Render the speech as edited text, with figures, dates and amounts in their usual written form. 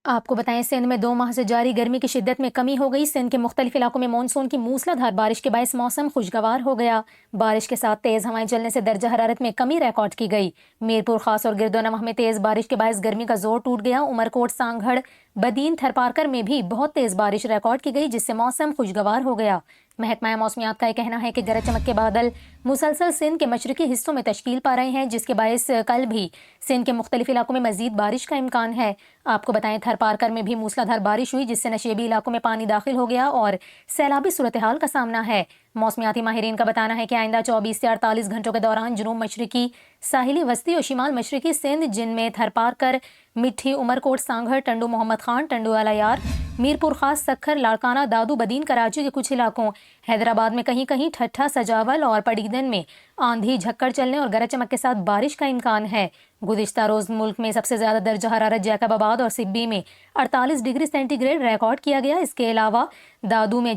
آپ کو بتائیں سندھ میں 2 ماہ سے جاری گرمی کی شدت میں کمی ہو گئی۔ سندھ کے مختلف علاقوں میں مانسون کی موسلادھار بارش کے باعث موسم خوشگوار ہو گیا۔ بارش کے ساتھ تیز ہوائیں چلنے سے درجہ حرارت میں کمی ریکارڈ کی گئی۔ میرپور خاص اور گرد و نواح میں تیز بارش کے باعث گرمی کا زور ٹوٹ گیا۔ عمرکوٹ، سانگھڑ، بدین، تھرپارکر میں بھی بہت تیز بارش ریکارڈ کی گئی، جس سے موسم خوشگوار ہو گیا۔ محکمہ موسمیات کا یہ کہنا ہے کہ گرج چمک کے بادل مسلسل سندھ کے مشرقی حصوں میں تشکیل پا رہے ہیں، جس کے باعث کل بھی سندھ کے مختلف علاقوں میں مزید بارش کا امکان ہے۔ آپ کو بتائیں تھرپارکر میں بھی موسلادھار بارش ہوئی، جس سے نشیبی علاقوں میں پانی داخل ہو گیا اور سیلابی صورتحال کا سامنا ہے۔ موسمیاتی ماہرین کا بتانا ہے کہ آئندہ 24 سے 48 گھنٹوں کے دوران جنوب مشرقی ساحلی وسطی اور شمال مشرقی سندھ، جن میں تھرپارکر، مٹھی، عمرکوٹ، سانگھڑ، ٹنڈو محمد خان، ٹنڈو اعلیار، میرپور خاص، سکھر، لاڑکانہ، دادو، بدین، کراچی کے کچھ علاقوں، حیدرآباد میں کہیں کہیں، ٹھٹھہ، سجاول اور پڑیدن میں آندھی، جھکڑ چلنے اور گرج چمک کے ساتھ بارش کا امکان ہے۔ گزشتہ روز ملک میں سب سے زیادہ درجہ حرارت جیکب آباد اور سبی میں 48 ڈگری سینٹی گریڈ ریکارڈ کیا گیا۔ اس کے علاوہ دادو میں